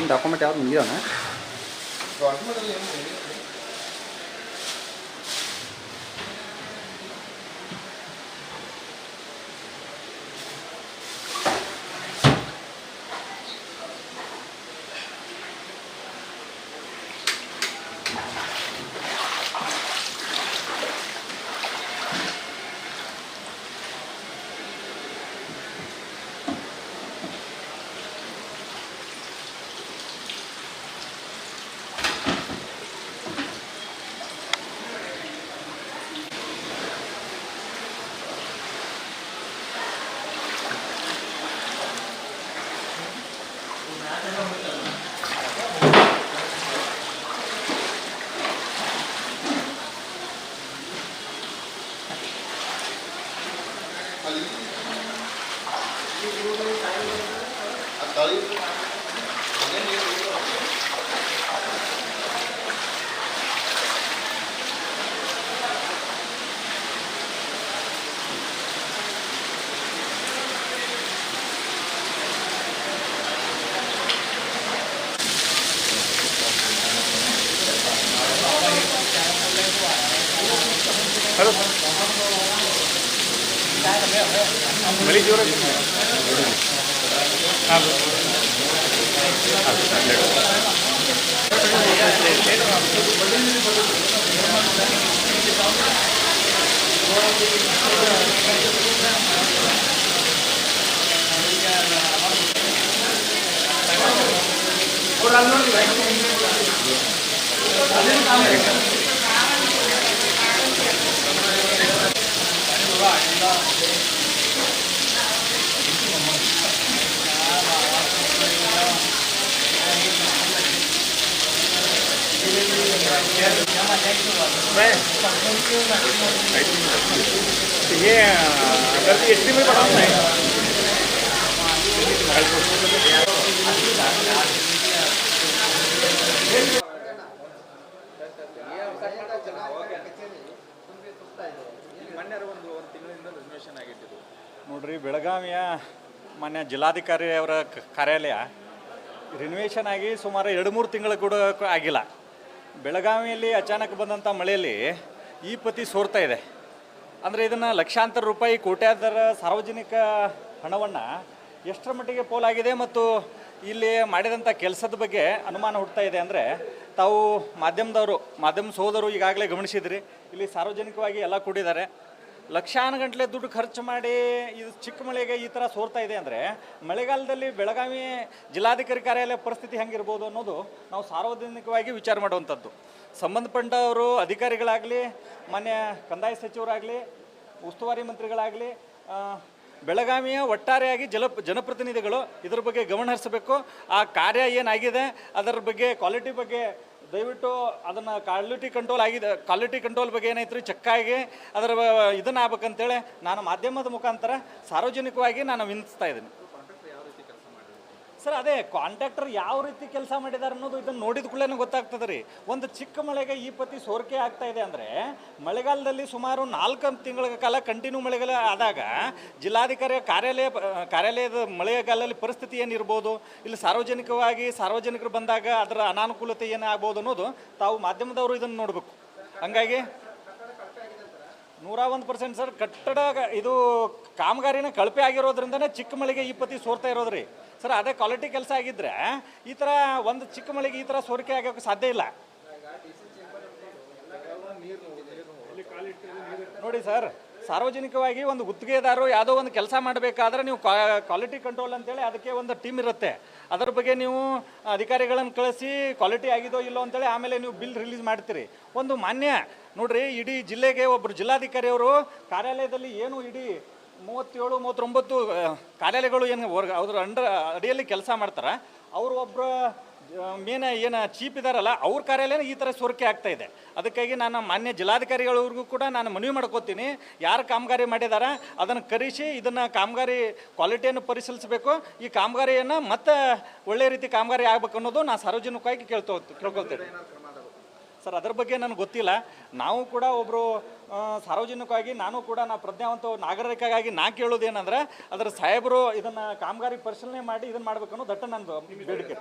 ನಿಮ್ಮ ಡಾಕ್ಯುಮೆಂಟ್ ಯಾವ್ದು ಮುಗಿಯೋಣ ಹಲೋ ಮಳೆ ಜೋರ ಹಾಂ ये अगर एस टी में पढ़ा है ನೋಡ್ರಿ ಬೆಳಗಾವಿಯ ಮಾನ್ಯ ಜಿಲ್ಲಾಧಿಕಾರಿ ಅವರ ಕಾರ್ಯಾಲಯ ರಿನೋವೇಷನ್ ಆಗಿ ಸುಮಾರು 2-3 ತಿಂಗಳು ಕೂಡ ಆಗಿಲ್ಲ. ಬೆಳಗಾವಿಯಲ್ಲಿ ಅಚಾನಕ್ ಬಂದಂಥ ಮಳೆಯಲ್ಲಿ ಈ ಪತಿ ಸೋರ್ತಾ ಇದೆ. ಅಂದರೆ ಇದನ್ನು ಲಕ್ಷಾಂತರ ರೂಪಾಯಿ ಕೋಟ್ಯಾಧರ ಸಾರ್ವಜನಿಕ ಹಣವನ್ನು ಎಷ್ಟರ ಮಟ್ಟಿಗೆ ಪೋಲಾಗಿದೆ ಮತ್ತು ಇಲ್ಲಿ ಮಾಡಿದಂಥ ಕೆಲಸದ ಬಗ್ಗೆ ಅನುಮಾನ ಹುಡ್ತಾ ಇದೆ. ಅಂದರೆ ತಾವು ಮಾಧ್ಯಮ ಸೋದರು ಈಗಾಗಲೇ ಗಮನಿಸಿದ್ರಿ, ಇಲ್ಲಿ ಸಾರ್ವಜನಿಕವಾಗಿ ಎಲ್ಲ ಕೂಡಿದ್ದಾರೆ. ಲಕ್ಷಾನುಗಟ್ಟಲೆ ದುಡ್ಡು ಖರ್ಚು ಮಾಡಿ ಇದು ಚಿಕ್ಕ ಮಳೆಗೆ ಈ ಥರ ಸೋರ್ತಾ ಇದೆ ಅಂದರೆ ಮಳೆಗಾಲದಲ್ಲಿ ಬೆಳಗಾವಿ ಜಿಲ್ಲಾಧಿಕಾರಿ ಕಾರ್ಯಾಲಯ ಪರಿಸ್ಥಿತಿ ಹೆಂಗಿರ್ಬೋದು ಅನ್ನೋದು ನಾವು ಸಾರ್ವಜನಿಕವಾಗಿ ವಿಚಾರ ಮಾಡುವಂಥದ್ದು. ಸಂಬಂಧಪಟ್ಟವರು ಅಧಿಕಾರಿಗಳಾಗಲಿ, ಮಾನ್ಯ ಕಂದಾಯ ಸಚಿವರಾಗಲಿ, ಉಸ್ತುವಾರಿ ಮಂತ್ರಿಗಳಾಗಲಿ, ಬೆಳಗಾವಿಯ ಒಟ್ಟಾರೆಯಾಗಿ ಜನಪ್ರತಿನಿಧಿಗಳು ಇದರ ಬಗ್ಗೆ ಗಮನ ಹರಿಸಬೇಕು. ಆ ಕಾರ್ಯ ಏನಾಗಿದೆ ಅದರ ಬಗ್ಗೆ ಕ್ವಾಲಿಟಿ ಬಗ್ಗೆ ದಯವಿಟ್ಟು ಅದನ್ನು ಕ್ವಾಲಿಟಿ ಕಂಟ್ರೋಲ್ ಬಗ್ಗೆ ಏನಾಯ್ತು ಚೆಕ್ಕಾಗಿ ಅದರ ಇದನ್ನು ಆಗ್ಬೇಕಂತೇಳಿ ನಾನು ಮಾಧ್ಯಮದ ಮುಖಾಂತರ ಸಾರ್ವಜನಿಕವಾಗಿ ನಾನು ವಿನಿಸ್ತಾ ಇದ್ದೀನಿ. ಸರ್, ಅದೇ ಕಾಂಟ್ರಾಕ್ಟರ್ ಯಾವ ರೀತಿ ಕೆಲಸ ಮಾಡಿದ್ದಾರೆ ಅನ್ನೋದು ಇದನ್ನು ನೋಡಿದ ಕೂಡಲೇ ಗೊತ್ತಾಗ್ತದೆ ರೀ. ಒಂದು ಚಿಕ್ಕ ಮಳೆಗೆ ಈ ಪತಿ ಸೋರಿಕೆ ಆಗ್ತಾ ಇದೆ ಅಂದರೆ ಮಳೆಗಾಲದಲ್ಲಿ ಸುಮಾರು 4 ತಿಂಗಳ ಕಾಲ ಕಂಟಿನ್ಯೂ ಮಳೆಗಾಲ ಆದಾಗ ಜಿಲ್ಲಾಧಿಕಾರಿ ಕಾರ್ಯಾಲಯದ ಮಳೆಗಾಲದಲ್ಲಿ ಪರಿಸ್ಥಿತಿ ಏನಿರ್ಬೋದು, ಇಲ್ಲಿ ಸಾರ್ವಜನಿಕರು ಬಂದಾಗ ಅದರ ಅನಾನುಕೂಲತೆ ಏನಾಗ್ಬೋದು ಅನ್ನೋದು ತಾವು ಮಾಧ್ಯಮದವರು ಇದನ್ನು ನೋಡಬೇಕು. ಹಂಗಾಗಿ 101% ಸರ್, ಕಟ್ಟಡ ಇದು ಕಾಮಗಾರಿನ ಕಳಪೆ ಆಗಿರೋದ್ರಿಂದನೇ ಚಿಕ್ಕ ಮಳೆಗೆ ಈ ಪತಿ ಸೋರ್ತಾ ಇರೋದ್ರಿ. ಸರ್, ಅದೇ ಕ್ವಾಲಿಟಿ ಕೆಲಸ ಆಗಿದ್ದರೆ ಈ ಥರ ಒಂದು ಚಿಕ್ಕ ಮಳೆಗೆ ಈ ಥರ ಸೋರಿಕೆ ಆಗೋಕ್ಕೆ ಸಾಧ್ಯ ಇಲ್ಲ. ನೋಡಿ ಸರ್, ಸಾರ್ವಜನಿಕವಾಗಿ ಒಂದು ಗುತ್ತಿಗೆದಾರರು ಯಾವುದೋ ಒಂದು ಕೆಲಸ ಮಾಡಬೇಕಾದ್ರೆ ನೀವು ಕ್ವಾಲಿಟಿ ಕಂಟ್ರೋಲ್ ಅಂತೇಳಿ ಅದಕ್ಕೆ ಒಂದು ಟೀಮ್ ಇರುತ್ತೆ. ಅದರ ಬಗ್ಗೆ ನೀವು ಅಧಿಕಾರಿಗಳನ್ನು ಕಳಿಸಿ ಕ್ವಾಲಿಟಿ ಆಗಿದೋ ಇಲ್ಲೋ ಅಂತೇಳಿ ಆಮೇಲೆ ನೀವು ಬಿಲ್ ರಿಲೀಸ್ ಮಾಡ್ತೀರಿ. ಒಂದು ಮಾನ್ಯ ನೋಡ್ರಿ, ಇಡೀ ಜಿಲ್ಲೆಗೆ ಒಬ್ಬರು ಜಿಲ್ಲಾಧಿಕಾರಿಯವರು ಕಾರ್ಯಾಲಯದಲ್ಲಿ ಏನು ಇಡೀ 37-39 ಕಾರ್ಯಾಲಯಗಳು ಏನು ಅದ್ರ ಅಡಿಯಲ್ಲಿ ಕೆಲಸ ಮಾಡ್ತಾರೆ. ಅವರು ಒಬ್ಬರು ಏನು ಚೀಫ್ ಇದ್ದಾರಲ್ಲ ಅವ್ರ ಕಾರ್ಯಾಲಯ ಈ ಥರ ಸೋರಿಕೆ ಆಗ್ತಾ ಇದೆ. ಅದಕ್ಕಾಗಿ ನಾನು ಮಾನ್ಯ ಜಿಲ್ಲಾಧಿಕಾರಿಗಳಿಗೂ ಕೂಡ ನಾನು ಮನವಿ ಮಾಡ್ಕೋತೀನಿ, ಯಾರು ಕಾಮಗಾರಿ ಮಾಡಿದಾರ ಅದನ್ನು ಕರೆಸಿ ಇದನ್ನು ಕಾಮಗಾರಿ ಕ್ವಾಲಿಟಿಯನ್ನು ಪರಿಶೀಲಿಸಬೇಕು. ಈ ಕಾಮಗಾರಿಯನ್ನು ಮತ್ತೆ ಒಳ್ಳೆ ರೀತಿ ಕಾಮಗಾರಿ ಆಗ್ಬೇಕು ಅನ್ನೋದು ನಾನು ಸಾರ್ವಜನಿಕವಾಗಿ ಕೇಳ್ಕೊಳ್ತೇನೆ. ಸರ್, ಅದ್ರ ಬಗ್ಗೆ ನನಗೆ ಗೊತ್ತಿಲ್ಲ. ನಾವು ಕೂಡ ಒಬ್ಬರು ಸಾರ್ವಜನಿಕವಾಗಿ ನಾನು ಪ್ರಜ್ಞಾವಂತ ನಾಗರಿಕಗಾಗಿ ಕೇಳೋದೇನೆಂದರೆ ಅದರ ಸಾಹೇಬರು ಇದನ್ನು ಕಾಮಗಾರಿ ಪರಿಶೀಲನೆ ಮಾಡಿ ಇದನ್ನು ಮಾಡಬೇಕು ಅನ್ನೋ ದಟ್ಟ ನನ್ನ ಬೇಡಿಕೆ.